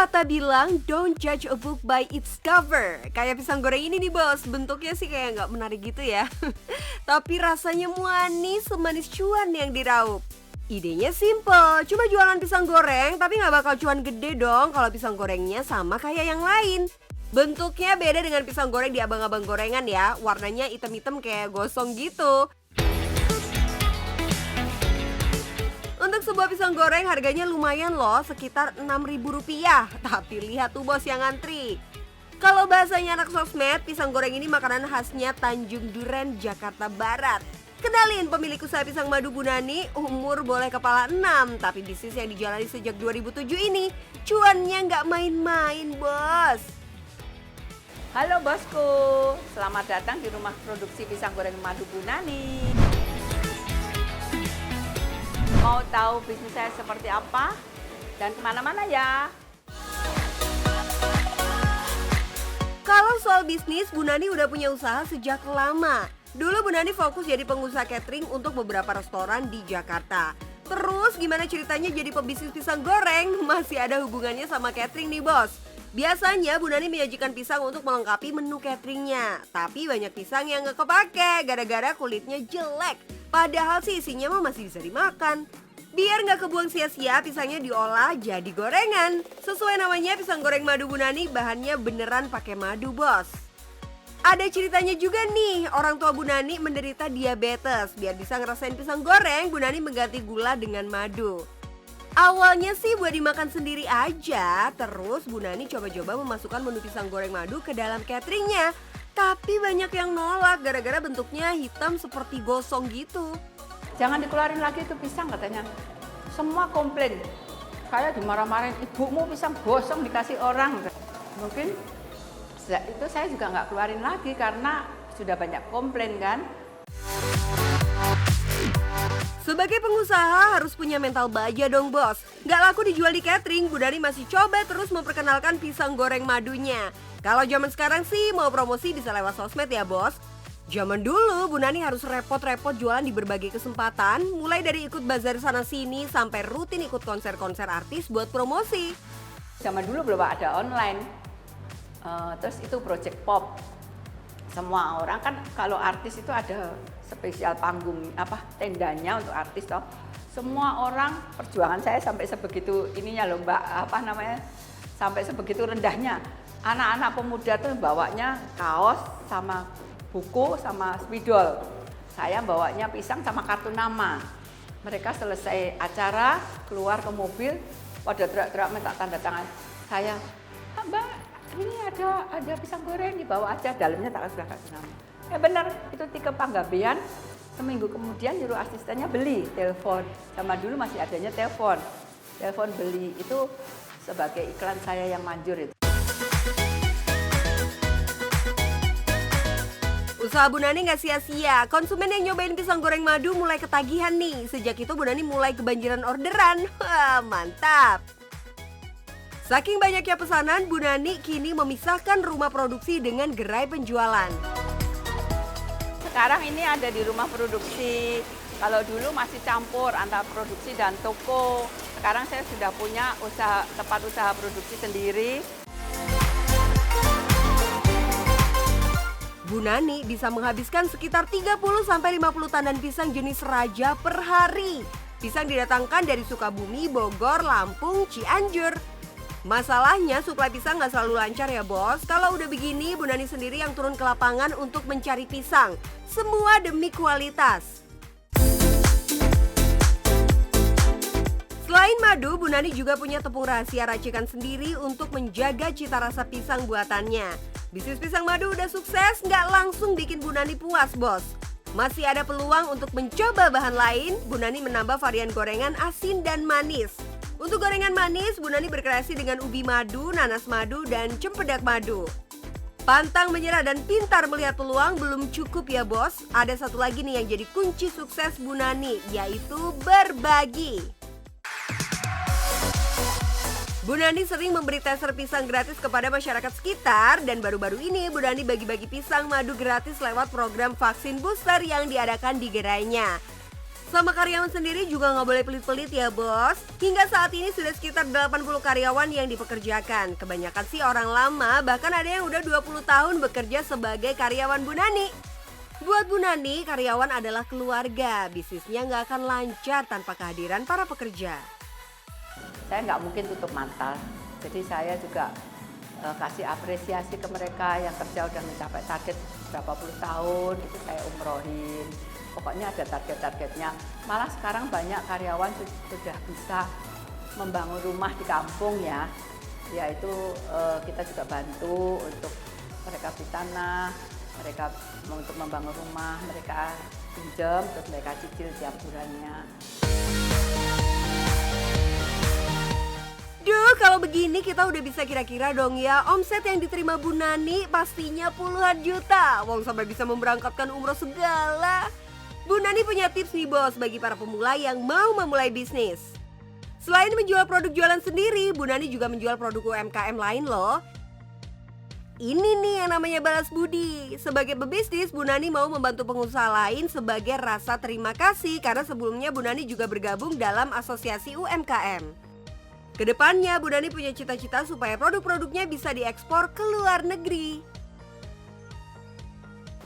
Pepatah bilang, don't judge a book by its cover. Kayak pisang goreng ini nih bos, bentuknya sih kayak nggak menarik gitu ya. Tapi rasanya manis semanis cuan yang diraup. Idenya simple, cuma jualan pisang goreng tapi nggak bakal cuan gede dong kalau pisang gorengnya sama kayak yang lain. Bentuknya beda dengan pisang goreng di abang-abang gorengan ya, warnanya hitam-hitam kayak gosong gitu. Untuk sebuah pisang goreng harganya lumayan loh, sekitar Rp6.000. Tapi lihat tuh bos yang ngantri. Kalau bahasanya anak sosmed, pisang goreng ini makanan khasnya Tanjung Duren, Jakarta Barat. Kenalin pemilik usaha pisang madu Bu Nani, umur boleh kepala 6, tapi bisnis yang dijalani sejak 2007 ini cuannya nggak main-main bos. Halo bosku, selamat datang di rumah produksi pisang goreng madu Bu Nani. Mau tahu bisnis saya seperti apa? Dan kemana-mana ya. Kalau soal bisnis, Bu Nani udah punya usaha sejak lama. Dulu Bu Nani fokus jadi pengusaha catering untuk beberapa restoran di Jakarta. Terus gimana ceritanya jadi pebisnis pisang goreng? Masih ada hubungannya sama catering nih bos. Biasanya Bu Nani menyajikan pisang untuk melengkapi menu cateringnya. Tapi banyak pisang yang nggak kepake gara-gara kulitnya jelek. Padahal sih isinya mah masih bisa dimakan. Biar nggak kebuang sia-sia, pisangnya diolah jadi gorengan. Sesuai namanya pisang goreng madu Bu Nani, bahannya beneran pakai madu bos. Ada ceritanya juga nih, orang tua Bu Nani menderita diabetes. Biar bisa ngerasain pisang goreng, Bu Nani mengganti gula dengan madu. Awalnya sih buat dimakan sendiri aja, terus Bu Nani coba-coba memasukkan menu pisang goreng madu ke dalam cateringnya. Tapi banyak yang nolak gara-gara bentuknya hitam seperti gosong gitu. Jangan dikeluarin lagi itu pisang katanya. Semua komplain. Kayak dimarah-marahin, ibumu pisang gosong dikasih orang. Mungkin itu saya juga nggak keluarin lagi karena sudah banyak komplain kan. Sebagai pengusaha harus punya mental baja dong bos. Nggak laku dijual di catering, Bu Nani masih coba terus memperkenalkan pisang goreng madunya. Kalau zaman sekarang sih mau promosi bisa lewat sosmed ya bos. Zaman dulu Bu Nani harus repot-repot jualan di berbagai kesempatan, mulai dari ikut bazar sana sini sampai rutin ikut konser-konser artis buat promosi. Zaman dulu belum ada online, terus itu project pop. Semua orang kan kalau artis itu ada spesial panggung tendanya untuk artis toh. Semua orang perjuangan saya sampai sebegitu ininya loh Mbak, sampai sebegitu rendahnya. Anak-anak pemuda tuh bawanya kaos sama buku sama spidol. Saya bawanya pisang sama kartu nama. Mereka selesai acara keluar ke mobil pada teriak-teriak minta tanda tangan. Saya, Mbak, ini ada pisang goreng dibawa aja, dalamnya tak sudah kartu nama. Ya benar, itu tiket Panggabean. Seminggu kemudian nyuruh asistennya beli telepon. Sama dulu masih adanya telepon beli itu sebagai iklan saya yang manjur itu. Usaha Bu Nani nggak sia-sia, konsumen yang nyobain pisang goreng madu mulai ketagihan nih. Sejak itu Bu Nani mulai kebanjiran orderan. Wah, mantap! Saking banyaknya pesanan, Bu Nani kini memisahkan rumah produksi dengan gerai penjualan. Sekarang ini ada di rumah produksi. Kalau dulu masih campur antara produksi dan toko. Sekarang saya sudah punya tempat usaha produksi sendiri. Bu Nani bisa menghabiskan sekitar 30-50 tandan pisang jenis raja per hari. Pisang didatangkan dari Sukabumi, Bogor, Lampung, Cianjur. Masalahnya suplai pisang nggak selalu lancar ya bos. Kalau udah begini, Bu Nani sendiri yang turun ke lapangan untuk mencari pisang. Semua demi kualitas. Selain madu, Bu Nani juga punya tepung rahasia racikan sendiri untuk menjaga cita rasa pisang buatannya. Bisnis pisang madu udah sukses, nggak langsung bikin Bu Nani puas bos. Masih ada peluang untuk mencoba bahan lain. Bu Nani menambah varian gorengan asin dan manis. Untuk gorengan manis, Bu Nani berkreasi dengan ubi madu, nanas madu, dan cempedak madu. Pantang menyerah dan pintar melihat peluang belum cukup ya bos. Ada satu lagi nih yang jadi kunci sukses Bu Nani, yaitu berbagi. Bu Nani sering memberi tester pisang gratis kepada masyarakat sekitar dan baru-baru ini Bu Nani bagi-bagi pisang madu gratis lewat program vaksin booster yang diadakan di gerainya. Sama karyawan sendiri juga nggak boleh pelit-pelit ya bos. Hingga saat ini sudah sekitar 80 karyawan yang dipekerjakan. Kebanyakan sih orang lama, bahkan ada yang udah 20 tahun bekerja sebagai karyawan Bu Nani. Buat Bu Nani, karyawan adalah keluarga. Bisnisnya nggak akan lancar tanpa kehadiran para pekerja. Saya nggak mungkin tutup mata. Jadi saya juga kasih apresiasi ke mereka yang kerja udah mencapai target berapa puluh tahun, itu saya umrohin. Pokoknya ada target-targetnya. Malah sekarang banyak karyawan sudah bisa membangun rumah di kampung ya. Yaitu kita juga bantu untuk mereka beli tanah, mereka untuk membangun rumah, mereka pinjam, terus mereka cicil tiap bulannya. Duh, kalau begini kita udah bisa kira-kira dong ya, omset yang diterima Bu Nani pastinya puluhan juta. Wong sampai bisa memberangkatkan umroh segala. Bu Nani punya tips nih bos bagi para pemula yang mau memulai bisnis. Selain menjual produk jualan sendiri, Bu Nani juga menjual produk UMKM lain loh. Ini nih yang namanya balas budi. Sebagai pebisnis, Bu Nani mau membantu pengusaha lain sebagai rasa terima kasih karena sebelumnya Bu Nani juga bergabung dalam asosiasi UMKM. Kedepannya, Bu Nani punya cita-cita supaya produk-produknya bisa diekspor ke luar negeri.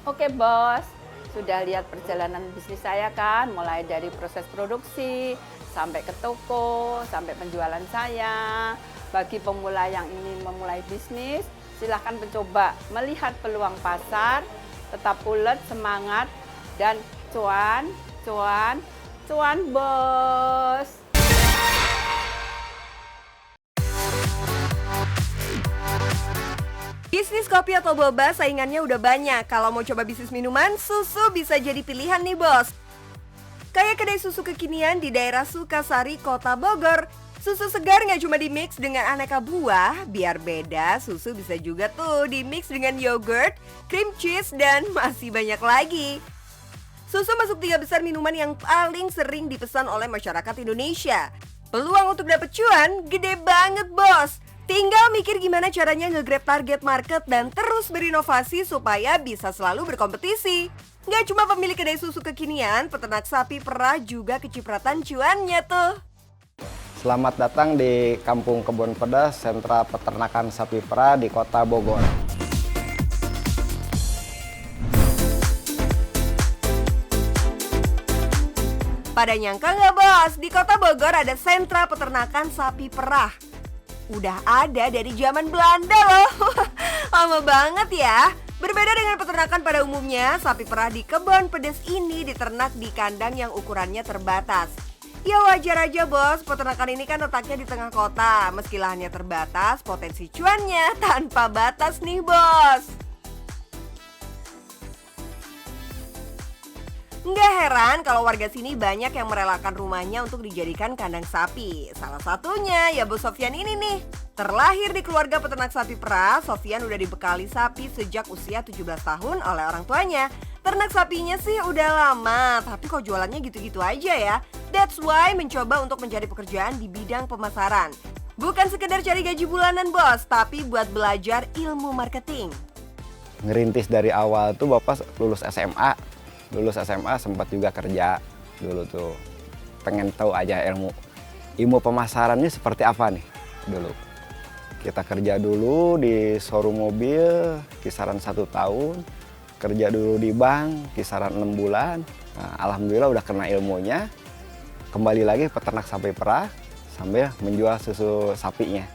Oke bos, sudah lihat perjalanan bisnis saya kan, mulai dari proses produksi, sampai ke toko, sampai penjualan saya. Bagi pemula yang ingin memulai bisnis, silahkan mencoba melihat peluang pasar, tetap ulet, semangat, dan cuan bos. Bisnis kopi atau boba saingannya udah banyak. Kalau mau coba bisnis minuman, susu bisa jadi pilihan nih bos. Kayak kedai susu kekinian di daerah Sukasari, Kota Bogor. Susu segar nggak cuma di-mix dengan aneka buah, biar beda susu bisa juga tuh di-mix dengan yogurt, cream cheese, dan masih banyak lagi. Susu masuk 3 besar minuman yang paling sering dipesan oleh masyarakat Indonesia. Peluang untuk dapet cuan gede banget bos. Tinggal mikir gimana caranya nge-grab target market dan terus berinovasi supaya bisa selalu berkompetisi. Nggak cuma pemilik kedai susu kekinian, peternak sapi perah juga kecipratan cuannya tuh. Selamat datang di Kampung Kebon Pedas, sentra peternakan sapi perah di Kota Bogor. Pada nyangka nggak bos, di Kota Bogor ada sentra peternakan sapi perah. Udah ada dari zaman Belanda loh. Lama banget ya. Berbeda dengan peternakan pada umumnya, sapi perah di Kebon Pedas ini diternak di kandang yang ukurannya terbatas. Ya wajar aja bos, peternakan ini kan letaknya di tengah kota. Meski lahannya terbatas, potensi cuannya tanpa batas nih bos. Nggak heran kalau warga sini banyak yang merelakan rumahnya untuk dijadikan kandang sapi. Salah satunya ya Bos Sofyan ini nih. Terlahir di keluarga peternak sapi perah, Sofyan udah dibekali sapi sejak usia 17 tahun oleh orang tuanya. Ternak sapinya sih udah lama, tapi kok jualannya gitu-gitu aja ya. That's why mencoba untuk mencari pekerjaan di bidang pemasaran. Bukan sekedar cari gaji bulanan bos, tapi buat belajar ilmu marketing. Ngerintis dari awal tuh Bapak lulus SMA. Lulus SMA sempat juga kerja dulu tuh. Pengen tahu aja ilmu pemasarannya seperti apa nih dulu. Kita kerja dulu di showroom mobil kisaran 1 tahun. Kerja dulu di bank kisaran 6 bulan. Nah, alhamdulillah udah kena ilmunya. Kembali lagi peternak sapi perah sambil menjual susu sapinya.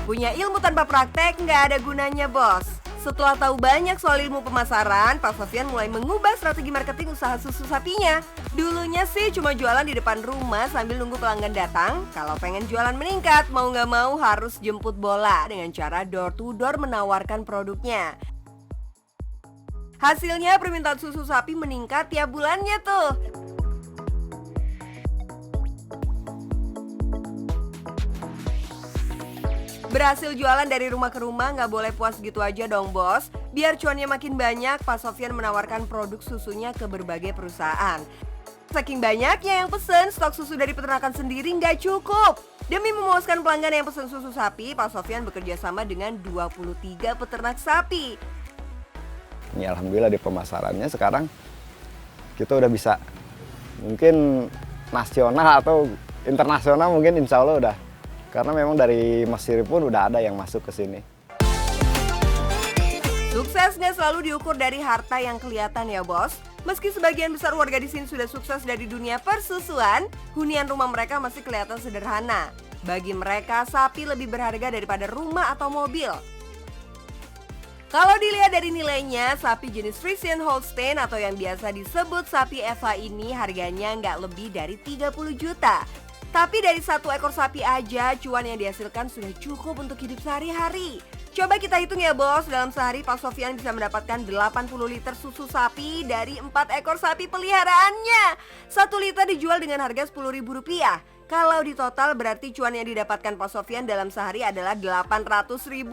Punya ilmu tanpa praktek nggak ada gunanya bos. Setelah tahu banyak soal ilmu pemasaran, Pak Sofyan mulai mengubah strategi marketing usaha susu sapinya. Dulunya sih cuma jualan di depan rumah sambil nunggu pelanggan datang. Kalau pengen jualan meningkat, mau nggak mau harus jemput bola dengan cara door to door menawarkan produknya. Hasilnya permintaan susu sapi meningkat tiap bulannya tuh. Berhasil jualan dari rumah ke rumah, nggak boleh puas gitu aja dong bos. Biar cuannya makin banyak, Pak Sofyan menawarkan produk susunya ke berbagai perusahaan. Saking banyaknya yang pesen, stok susu dari peternakan sendiri nggak cukup. Demi memuaskan pelanggan yang pesen susu sapi, Pak Sofyan bekerja sama dengan 23 peternak sapi. Ini alhamdulillah di pemasarannya sekarang kita udah bisa mungkin nasional atau internasional, mungkin insya Allah udah. Karena memang dari Mesir pun udah ada yang masuk ke sini. Sukses nggak selalu diukur dari harta yang kelihatan ya bos. Meski sebagian besar warga di sini sudah sukses dari dunia persusuan, hunian rumah mereka masih kelihatan sederhana. Bagi mereka, sapi lebih berharga daripada rumah atau mobil. Kalau dilihat dari nilainya, sapi jenis Friesian Holstein atau yang biasa disebut sapi Eva ini harganya nggak lebih dari 30 juta. Tapi dari satu ekor sapi aja, cuan yang dihasilkan sudah cukup untuk hidup sehari-hari. Coba kita hitung ya bos, dalam sehari Pak Sofyan bisa mendapatkan 80 liter susu sapi dari 4 ekor sapi peliharaannya. 1 liter dijual dengan harga Rp10.000. Kalau di total berarti cuan yang didapatkan Pak Sofyan dalam sehari adalah Rp800.000.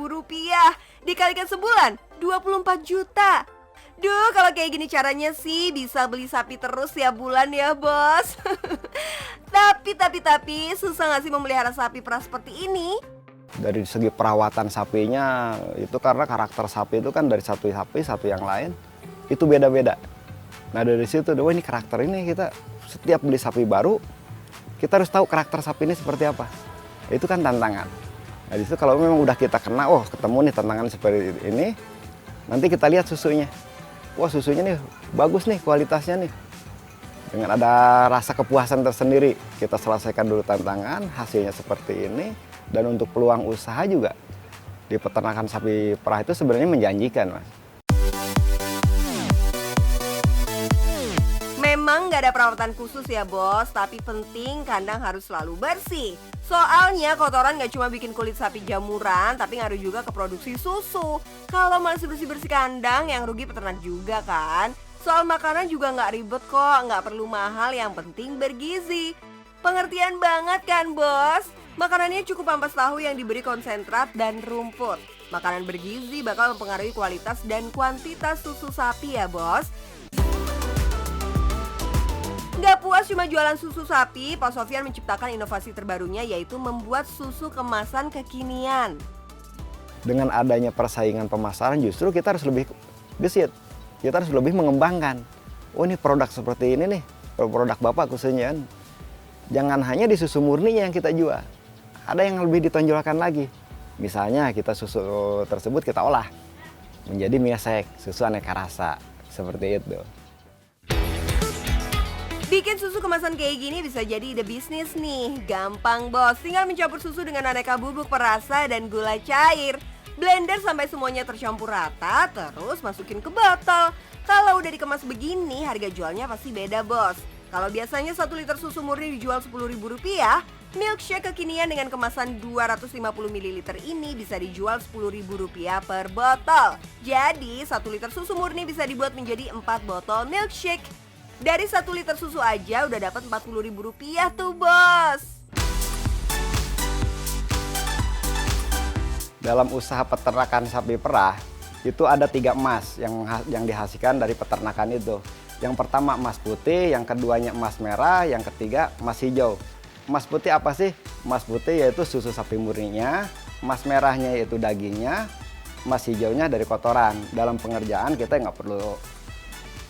Dikalikan sebulan, 24 juta. Duh, kalau kayak gini caranya sih bisa beli sapi terus ya bulan ya bos. Tapi, susah gak sih memelihara sapi perah seperti ini? Dari segi perawatan sapinya, itu karena karakter sapi itu kan dari satu sapi, satu yang lain, itu beda-beda. Nah dari situ, wah ini karakter ini, kita setiap beli sapi baru, kita harus tahu karakter sapi ini seperti apa. Itu kan tantangan. Nah disitu kalau memang udah kita kena, oh ketemu nih tantangan seperti ini, nanti kita lihat susunya. Wah susunya nih bagus nih kualitasnya nih. Dengan ada rasa kepuasan tersendiri, kita selesaikan dulu tantangan, hasilnya seperti ini. Dan untuk peluang usaha juga di peternakan sapi perah itu sebenarnya menjanjikan, Mas. Memang nggak ada perawatan khusus ya bos, tapi penting kandang harus selalu bersih. Soalnya kotoran nggak cuma bikin kulit sapi jamuran, tapi ngaruh juga ke produksi susu. Kalau masih bersih-bersih kandang, yang rugi peternak juga kan. Soal makanan juga nggak ribet kok, nggak perlu mahal, yang penting bergizi. Pengertian banget kan bos? Makanannya cukup ampas tahu yang diberi konsentrat dan rumput. Makanan bergizi bakal mempengaruhi kualitas dan kuantitas susu sapi ya bos. Nggak puas cuma jualan susu sapi, Pak Sofyan menciptakan inovasi terbarunya yaitu membuat susu kemasan kekinian. Dengan adanya persaingan pemasaran justru kita harus lebih gesit. Kita harus lebih mengembangkan. Oh ini produk seperti ini nih, produk Bapak khususnya. Jangan hanya di susu murninya yang kita jual. Ada yang lebih ditonjolkan lagi. Misalnya kita susu tersebut kita olah menjadi miesek, susu aneka rasa. Seperti itu. Bikin susu kemasan kayak gini bisa jadi ide bisnis nih. Gampang bos, tinggal mencampur susu dengan aneka bubuk perasa dan gula cair. Blender sampai semuanya tercampur rata, terus masukin ke botol. Kalau udah dikemas begini, harga jualnya pasti beda bos. Kalau biasanya 1 liter susu murni dijual Rp10.000, milkshake kekinian dengan kemasan 250 ml ini bisa dijual Rp10.000 per botol. Jadi 1 liter susu murni bisa dibuat menjadi 4 botol milkshake. Dari 1 liter susu aja udah dapat Rp40.000 tuh bos. Dalam usaha peternakan sapi perah, itu ada 3 emas yang dihasilkan dari peternakan itu. Yang pertama emas putih, yang keduanya emas merah, yang ketiga emas hijau. Emas putih apa sih? Emas putih yaitu susu sapi murninya, emas merahnya yaitu dagingnya, emas hijaunya dari kotoran. Dalam pengerjaan kita nggak perlu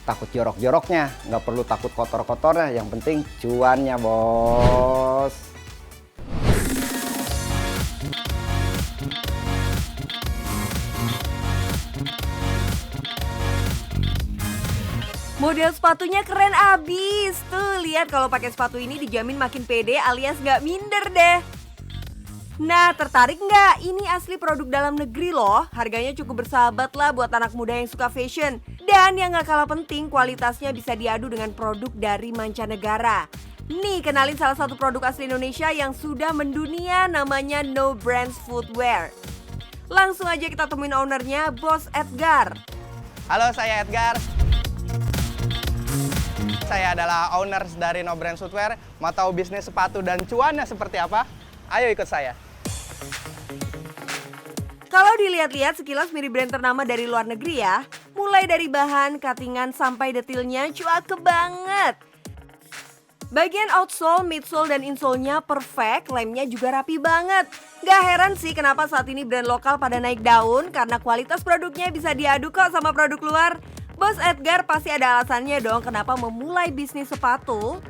takut jorok-joroknya, nggak perlu takut kotor-kotornya, yang penting cuannya bos. Model sepatunya keren abis. Tuh lihat kalau pakai sepatu ini dijamin makin pede alias nggak minder deh. Nah tertarik nggak? Ini asli produk dalam negeri loh. Harganya cukup bersahabat lah buat anak muda yang suka fashion. Dan yang nggak kalah penting kualitasnya bisa diadu dengan produk dari mancanegara. Nih kenalin salah satu produk asli Indonesia yang sudah mendunia, namanya No Brands Footwear. Langsung aja kita temuin ownernya, Bos Edgar. Halo, saya Edgar. Saya adalah owners dari No Brands Footwear. Mau tahu bisnis sepatu dan cuannya seperti apa? Ayo ikut saya. Kalau dilihat-lihat sekilas mirip brand ternama dari luar negeri ya. Mulai dari bahan, cuttingan, sampai detailnya cuake banget. Bagian outsole, midsole, dan insole-nya perfect, lemnya juga rapi banget. Gak heran sih kenapa saat ini brand lokal pada naik daun, karena kualitas produknya bisa diadu kok sama produk luar. Bos Edgar pasti ada alasannya dong kenapa memulai bisnis sepatu.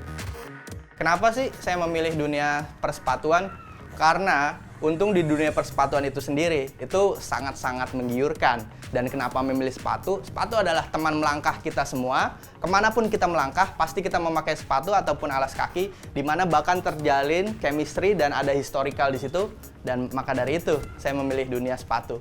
Kenapa sih saya memilih dunia persepatuan? Karena untung di dunia persepatuan itu sendiri, itu sangat-sangat menggiurkan. Dan kenapa memilih sepatu? Sepatu adalah teman melangkah kita semua. Kemanapun kita melangkah, pasti kita memakai sepatu ataupun alas kaki, di mana bahkan terjalin chemistry dan ada historical di situ. Dan maka dari itu, saya memilih dunia sepatu.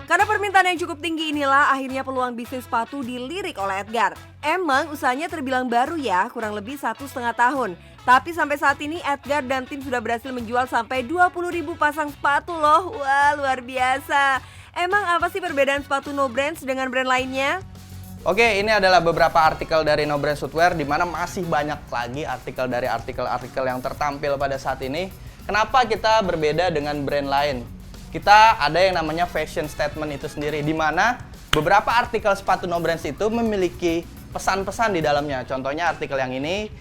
Karena permintaan yang cukup tinggi inilah akhirnya peluang bisnis sepatu dilirik oleh Edgar. Emang usahanya terbilang baru ya, kurang lebih 1,5 tahun. Tapi sampai saat ini Edgar dan tim sudah berhasil menjual sampai 20.000 pasang sepatu loh. Wah, luar biasa. Emang apa sih perbedaan sepatu No Brands dengan brand lainnya? Oke, ini adalah beberapa artikel dari No Brands Footwear, di mana masih banyak lagi artikel dari artikel-artikel yang tertampil pada saat ini. Kenapa kita berbeda dengan brand lain? Kita ada yang namanya fashion statement itu sendiri, di mana beberapa artikel sepatu No Brands itu memiliki pesan-pesan di dalamnya. Contohnya artikel yang ini,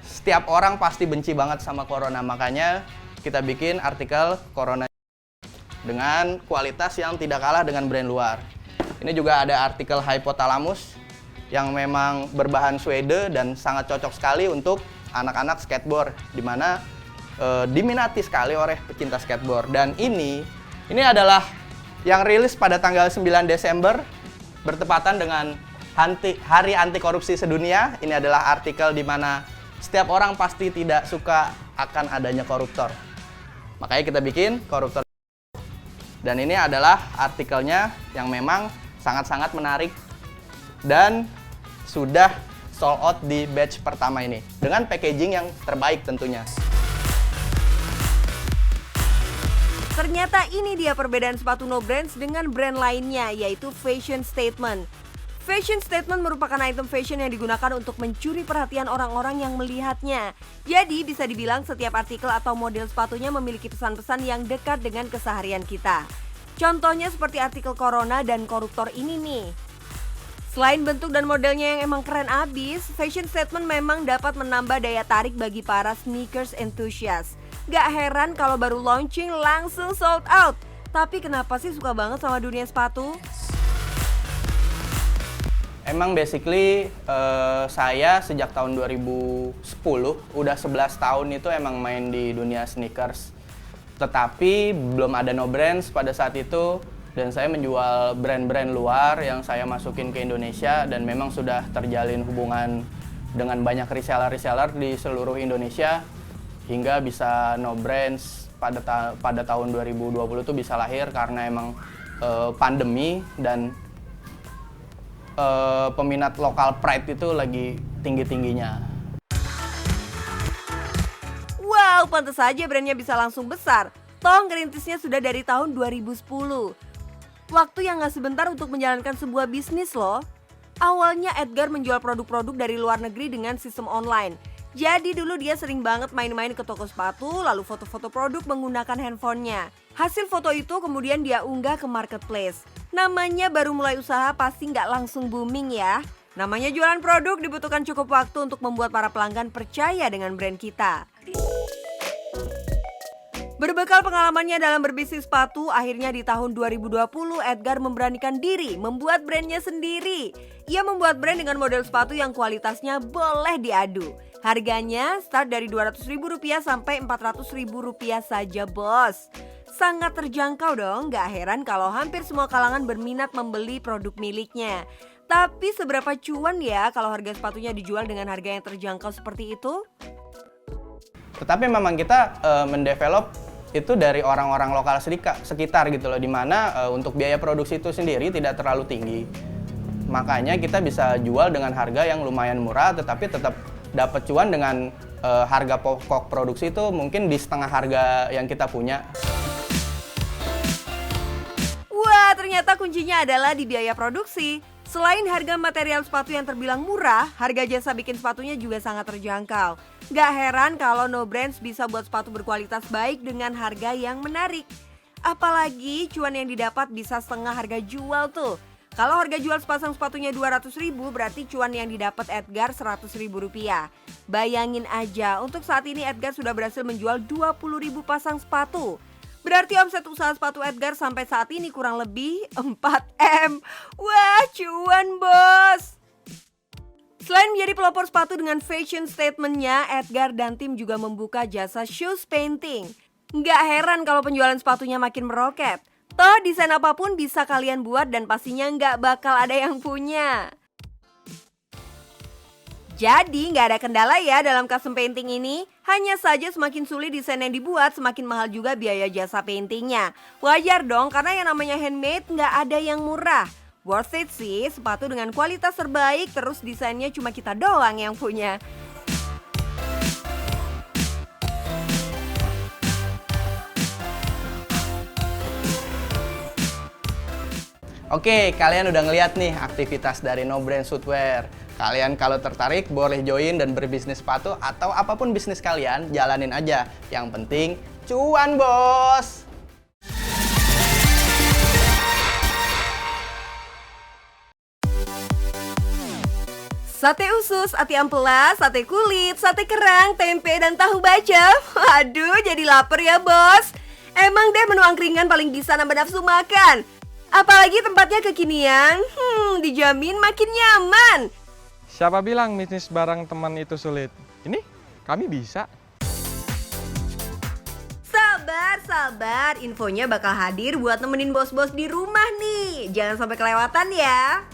setiap orang pasti benci banget sama corona, makanya kita bikin artikel corona dengan kualitas yang tidak kalah dengan brand luar. Ini juga ada artikel hypothalamus yang memang berbahan suede dan sangat cocok sekali untuk anak-anak skateboard, di mana diminati sekali oleh pecinta skateboard. Dan ini adalah yang rilis pada tanggal 9 Desember bertepatan dengan Hari Anti Korupsi Sedunia. Ini adalah artikel di mana setiap orang pasti tidak suka akan adanya koruptor. Makanya kita bikin koruptor. Dan ini adalah artikelnya yang memang sangat-sangat menarik dan sudah sold out di batch pertama ini dengan packaging yang terbaik tentunya. Ternyata ini dia perbedaan sepatu No Brands dengan brand lainnya, yaitu fashion statement. Fashion statement merupakan item fashion yang digunakan untuk mencuri perhatian orang-orang yang melihatnya. Jadi bisa dibilang setiap artikel atau model sepatunya memiliki pesan-pesan yang dekat dengan keseharian kita. Contohnya seperti artikel corona dan koruptor ini nih. Selain bentuk dan modelnya yang emang keren abis, fashion statement memang dapat menambah daya tarik bagi para sneakers enthusiast. Gak heran kalau baru launching langsung sold out. Tapi kenapa sih suka banget sama dunia sepatu? Emang basically saya sejak tahun 2010, udah 11 tahun itu emang main di dunia sneakers. Tetapi belum ada No Brands pada saat itu, dan saya menjual brand-brand luar yang saya masukin ke Indonesia, dan memang sudah terjalin hubungan dengan banyak reseller-reseller di seluruh Indonesia hingga bisa No Brands pada tahun 2020 itu bisa lahir karena emang pandemi dan peminat lokal pride itu lagi tinggi-tingginya. Wow, pantas saja brandnya bisa langsung besar. Toh ngerintisnya sudah dari tahun 2010. Waktu yang gak sebentar untuk menjalankan sebuah bisnis loh. Awalnya Edgar menjual produk-produk dari luar negeri dengan sistem online. Jadi dulu dia sering banget main-main ke toko sepatu, lalu foto-foto produk menggunakan handphonenya. Hasil foto itu kemudian dia unggah ke marketplace. Namanya baru mulai usaha pasti nggak langsung booming ya. Namanya jualan produk dibutuhkan cukup waktu untuk membuat para pelanggan percaya dengan brand kita. Berbekal pengalamannya dalam berbisnis sepatu, akhirnya di tahun 2020 Edgar memberanikan diri membuat brandnya sendiri. Ia membuat brand dengan model sepatu yang kualitasnya boleh diadu. Harganya start dari Rp200.000 sampai Rp400.000 saja bos. Sangat terjangkau dong, gak heran kalau hampir semua kalangan berminat membeli produk miliknya. Tapi seberapa cuan ya kalau harga sepatunya dijual dengan harga yang terjangkau seperti itu? Tetapi memang kita mendevelop itu dari orang-orang lokal sekitar gitu loh, dimana untuk biaya produksi itu sendiri tidak terlalu tinggi. Makanya kita bisa jual dengan harga yang lumayan murah, tetapi tetap dapat cuan dengan harga pokok produksi itu mungkin di setengah harga yang kita punya. Wah, ternyata kuncinya adalah di biaya produksi. Selain harga material sepatu yang terbilang murah, harga jasa bikin sepatunya juga sangat terjangkau. Gak heran kalau No Brands bisa buat sepatu berkualitas baik dengan harga yang menarik. Apalagi cuan yang didapat bisa setengah harga jual tuh. Kalau harga jual sepasang sepatunya Rp200.000, berarti cuan yang didapat Edgar Rp100.000. Bayangin aja, untuk saat ini Edgar sudah berhasil menjual 20.000 pasang sepatu. Berarti omset usaha sepatu Edgar sampai saat ini kurang lebih 4M. Wah, Cuan bos. Selain menjadi pelopor sepatu dengan fashion statementnya, Edgar dan tim juga membuka jasa shoes painting. Nggak heran kalau penjualan sepatunya makin meroket. Toh desain apapun bisa kalian buat dan pastinya nggak bakal ada yang punya. Jadi nggak ada kendala ya dalam custom painting ini. Hanya saja semakin sulit desain yang dibuat, semakin mahal juga biaya jasa paintingnya. Wajar dong karena yang namanya handmade nggak ada yang murah. Worth it sih, sepatu dengan kualitas terbaik terus desainnya cuma kita doang yang punya. Oke, kalian udah ngeliat nih aktivitas dari No Brand Footwear. Kalian kalau tertarik boleh join dan berbisnis sepatu atau apapun bisnis kalian, jalanin aja. Yang penting cuan bos! Sate usus, ati ampela, sate kulit, sate kerang, tempe, dan tahu bacem. Waduh, jadi lapar ya bos. Emang deh menu angkringan paling bisa nambah nafsu makan. Apalagi tempatnya kekinian, dijamin makin nyaman. Siapa bilang bisnis bareng teman itu sulit? Ini kami bisa. Sabar, infonya bakal hadir buat nemenin bos-bos di rumah nih. Jangan sampai kelewatan ya.